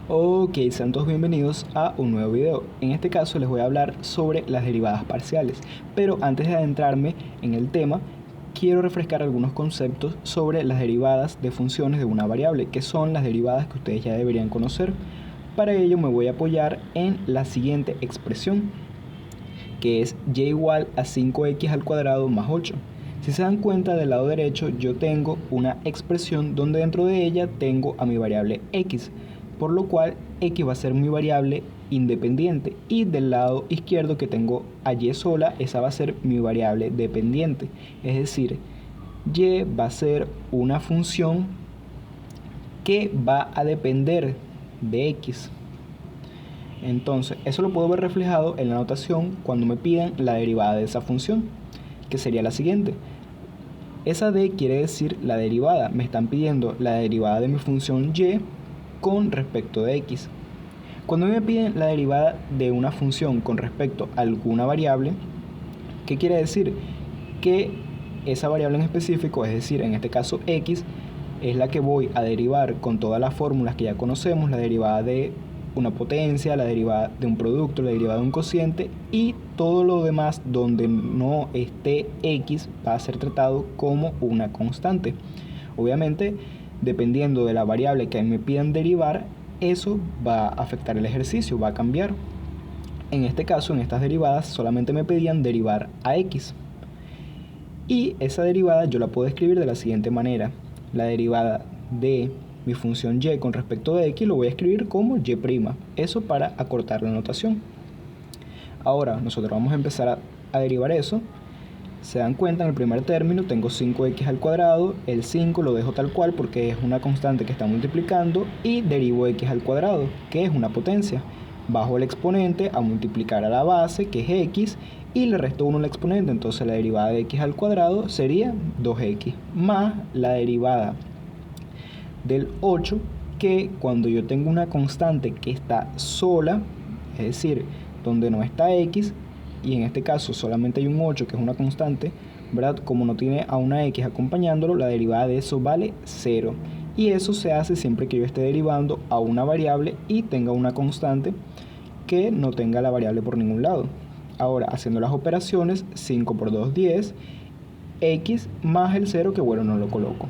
Ok, sean todos bienvenidos a un nuevo video. En este caso les voy a hablar sobre las derivadas parciales, pero antes de adentrarme en el tema, quiero refrescar algunos conceptos sobre las derivadas de funciones de una variable, que son las derivadas que ustedes ya deberían conocer. Para ello me voy a apoyar en la siguiente expresión, que es y igual a 5x al cuadrado más 8. Si se dan cuenta, del lado derecho yo tengo una expresión donde dentro de ella tengo a mi variable x, por lo cual x va a ser mi variable independiente, y del lado izquierdo que tengo a y sola, esa va a ser mi variable dependiente. Es decir, y va a ser una función que va a depender de x. Entonces, eso lo puedo ver reflejado en la notación cuando me piden la derivada de esa función, que sería la siguiente. Esa d quiere decir la derivada. Me están pidiendo la derivada de mi función y con respecto de x. Cuando me piden la derivada de una función con respecto a alguna variable, ¿qué quiere decir? Que esa variable en específico, es decir, en este caso x, es la que voy a derivar con todas las fórmulas que ya conocemos, la derivada de una potencia, la derivada de un producto, la derivada de un cociente, y todo lo demás donde no esté x va a ser tratado como una constante. Obviamente, dependiendo de la variable que me pidan derivar, eso va a afectar el ejercicio, va a cambiar. En este caso, en estas derivadas, solamente me pedían derivar a x. Y esa derivada yo la puedo escribir de la siguiente manera. La derivada de mi función y con respecto de x lo voy a escribir como y'. Eso para acortar la notación. Ahora nosotros vamos a empezar a derivar eso. Se dan cuenta, en el primer término tengo 5x al cuadrado, el 5 lo dejo tal cual porque es una constante que está multiplicando, y derivo x al cuadrado, que es una potencia. Bajo el exponente a multiplicar a la base, que es x, y le resto 1 al exponente, entonces la derivada de x al cuadrado sería 2x, más la derivada del 8, que cuando yo tengo una constante que está sola, es decir, donde no está x, y en este caso solamente hay un 8 que es una constante, ¿verdad? Como no tiene a una x acompañándolo, la derivada de eso vale 0. Y eso se hace siempre que yo esté derivando a una variable y tenga una constante que no tenga la variable por ningún lado. Ahora, haciendo las operaciones, 5 por 2, 10, x más el 0, que bueno, no lo coloco.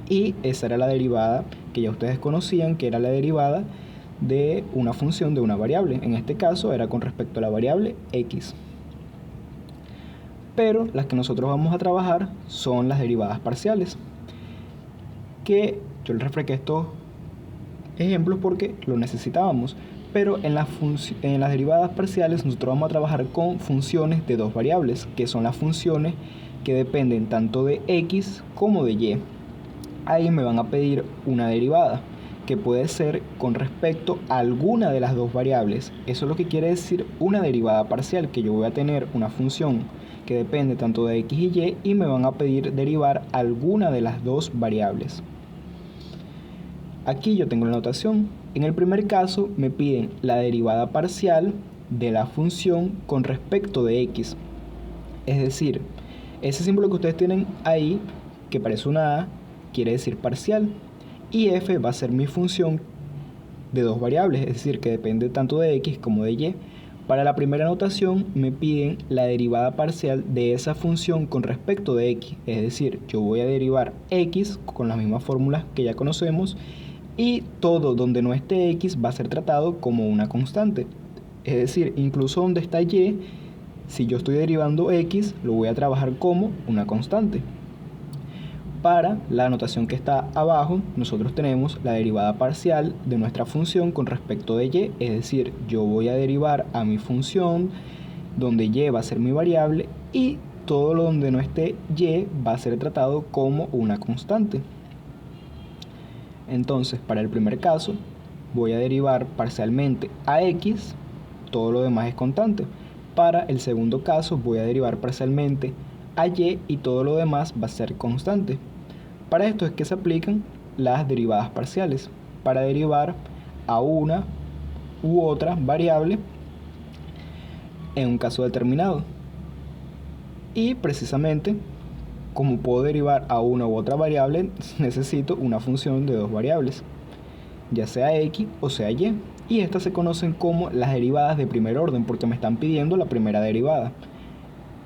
Y esa era la derivada que ya ustedes conocían, que era la derivada de una función de una variable. En este caso era con respecto a la variable x. Pero las que nosotros vamos a trabajar son las derivadas parciales, que yo les refresqué estos ejemplos porque lo necesitábamos. Pero en las derivadas parciales nosotros vamos a trabajar con funciones de dos variables, que son las funciones que dependen tanto de x como de y. Ahí me van a pedir una derivada, que puede ser con respecto a alguna de las dos variables. Eso es lo que quiere decir una derivada parcial, que yo voy a tener una función que depende tanto de x y me van a pedir derivar alguna de las dos variables. Aquí yo tengo la notación. En el primer caso me piden la derivada parcial de la función con respecto de x. Es decir, ese símbolo que ustedes tienen ahí, que parece una A, quiere decir parcial, y f va a ser mi función de dos variables, es decir, que depende tanto de x como de y. Para la primera notación me piden la derivada parcial de esa función con respecto de x, es decir, yo voy a derivar x con las mismas fórmulas que ya conocemos, y todo donde no esté x va a ser tratado como una constante. Es decir, incluso donde está y, si yo estoy derivando x, lo voy a trabajar como una constante. Para la notación que está abajo, nosotros tenemos la derivada parcial de nuestra función con respecto de y, es decir, yo voy a derivar a mi función donde y va a ser mi variable, y todo lo donde no esté y va a ser tratado como una constante. Entonces, para el primer caso, voy a derivar parcialmente a x, todo lo demás es constante. Para el segundo caso, voy a derivar parcialmente a y todo lo demás va a ser constante. Para esto es que se aplican las derivadas parciales, para derivar a una u otra variable en un caso determinado. Y precisamente, como puedo derivar a una u otra variable, necesito una función de dos variables. ya sea x o sea y. Y estas se conocen como las derivadas de primer orden porque me están pidiendo la primera derivada.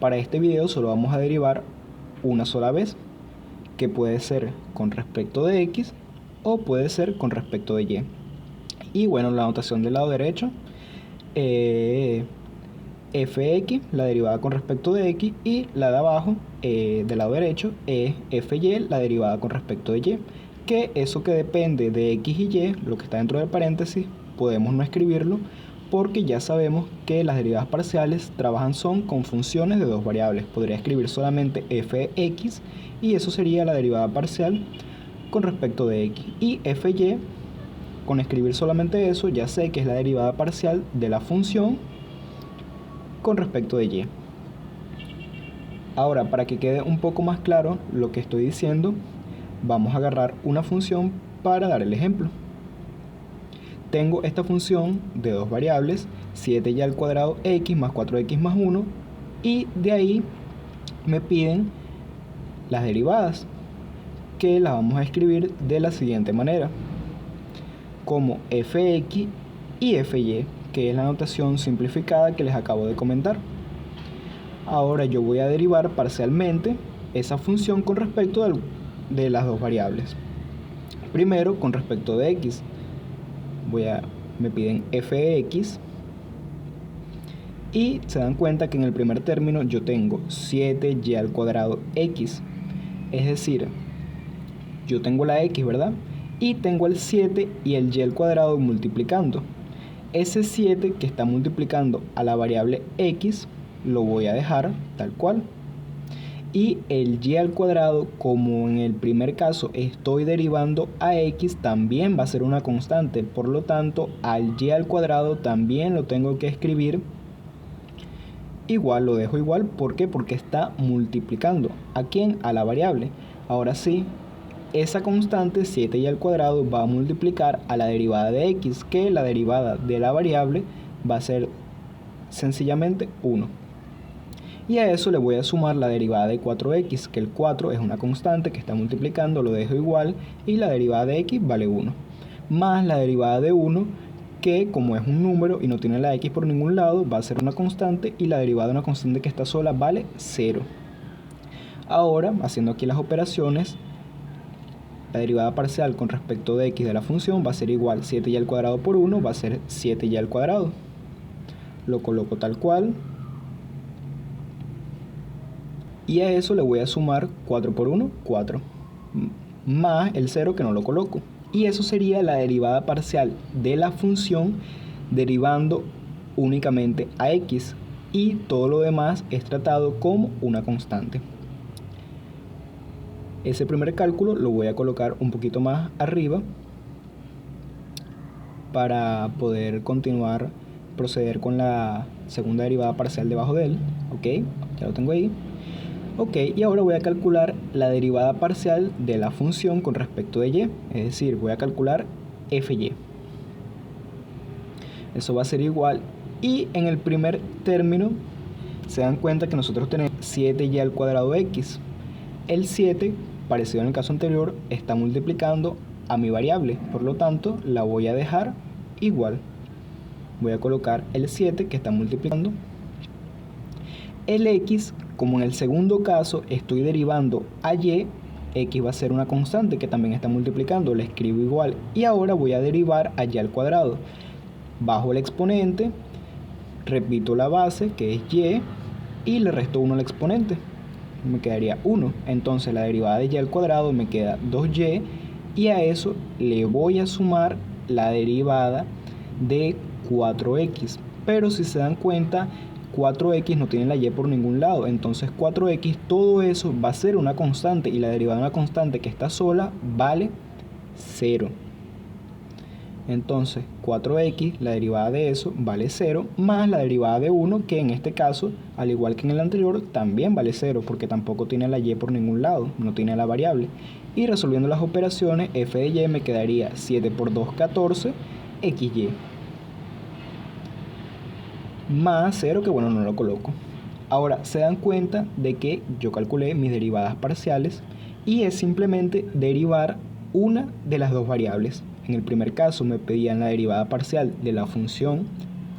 Para este video solo vamos a derivar una sola vez, que puede ser con respecto de x o puede ser con respecto de y. Y bueno, la notación del lado derecho, fx, la derivada con respecto de x, y la de abajo, del lado derecho, es fy, la derivada con respecto de y. Que eso que depende de x y y, lo que está dentro del paréntesis, podemos no escribirlo porque ya sabemos que las derivadas parciales trabajan con funciones de dos variables. Podría escribir solamente fx y eso sería la derivada parcial con respecto de x. Y fy, con escribir solamente eso, ya sé que es la derivada parcial de la función con respecto de y. Ahora, para que quede un poco más claro lo que estoy diciendo, vamos a agarrar una función para dar el ejemplo. Tengo esta función de dos variables, 7y al cuadrado x más 4x más 1, y de ahí me piden las derivadas, que las vamos a escribir de la siguiente manera, como fx y fy, que es la notación simplificada que les acabo de comentar. Ahora yo voy a derivar parcialmente esa función con respecto de las dos variables. Primero, con respecto de x, me piden fx y se dan cuenta que en el primer término yo tengo 7y al cuadrado x, es decir, yo tengo la x, ¿verdad? Y tengo el 7 y el y al cuadrado multiplicando. Ese 7 que está multiplicando a la variable x lo voy a dejar tal cual. Y el y al cuadrado, como en el primer caso estoy derivando a x, también va a ser una constante. Por lo tanto, al y al cuadrado también lo tengo que escribir igual, lo dejo igual. ¿Por qué? Porque está multiplicando. ¿A quién? A la variable. Ahora sí, esa constante 7y al cuadrado va a multiplicar a la derivada de x, que la derivada de la variable va a ser sencillamente 1. Y a eso le voy a sumar la derivada de 4x, que el 4 es una constante que está multiplicando, lo dejo igual, y la derivada de x vale 1. Más la derivada de 1, que como es un número y no tiene la x por ningún lado, va a ser una constante, y la derivada de una constante que está sola vale 0. Ahora, haciendo aquí las operaciones, la derivada parcial con respecto de x de la función va a ser igual 7y al cuadrado por 1, va a ser 7y al cuadrado. Lo coloco tal cual. Y a eso le voy a sumar 4 por 1, 4, más el 0 que no lo coloco. Y eso sería la derivada parcial de la función derivando únicamente a x. Y todo lo demás es tratado como una constante. Ese primer cálculo lo voy a colocar un poquito más arriba para poder proceder con la segunda derivada parcial debajo de él. Ok, ya lo tengo ahí. Ok, y ahora voy a calcular la derivada parcial de la función con respecto de y, es decir, voy a calcular fy. Eso va a ser igual, y en el primer término se dan cuenta que nosotros tenemos 7y al cuadrado x. El 7, parecido en el caso anterior, está multiplicando a mi variable, por lo tanto la voy a dejar igual. Voy a colocar el 7 que está multiplicando. El x, como en el segundo caso estoy derivando a y, x va a ser una constante que también está multiplicando, la escribo igual. Y ahora voy a derivar a y al cuadrado. Bajo el exponente, repito la base que es y le resto 1 al exponente. Me quedaría 1. Entonces la derivada de y al cuadrado me queda 2y, y a eso le voy a sumar la derivada de 4x. Pero si se dan cuenta, 4x no tiene la y por ningún lado, entonces 4x, todo eso va a ser una constante, y la derivada de una constante que está sola vale 0. Entonces 4x, la derivada de eso vale 0, más la derivada de 1, que en este caso, al igual que en el anterior, también vale 0, porque tampoco tiene la y por ningún lado, no tiene la variable. Y resolviendo las operaciones, f de y me quedaría 7 por 2, 14, xy. Más 0, que bueno, no lo coloco. Ahora se dan cuenta de que yo calculé mis derivadas parciales y es simplemente derivar una de las dos variables. En el primer caso me pedían la derivada parcial de la función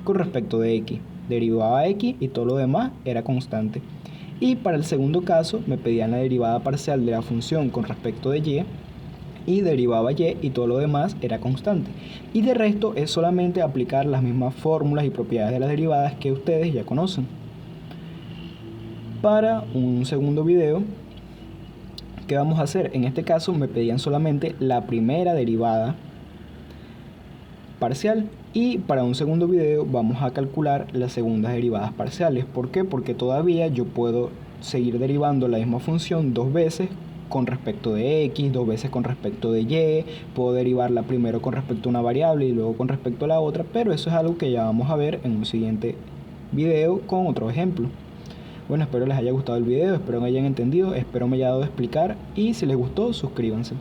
con respecto de x. Derivaba x y todo lo demás era constante. Y para el segundo caso me pedían la derivada parcial de la función con respecto de y y derivaba y y todo lo demás era constante. Y de resto es solamente aplicar las mismas fórmulas y propiedades de las derivadas que ustedes ya conocen. Para un segundo video, ¿qué vamos a hacer? En este caso me pedían solamente la primera derivada parcial y para un segundo video vamos a calcular las segundas derivadas parciales. ¿Por qué? Porque todavía yo puedo seguir derivando la misma función dos veces con respecto de x, dos veces con respecto de y, puedo derivarla primero con respecto a una variable y luego con respecto a la otra, pero eso es algo que ya vamos a ver en un siguiente video con otro ejemplo. Bueno, espero les haya gustado el video, espero me hayan entendido, espero me haya dado a explicar y si les gustó, suscríbanse.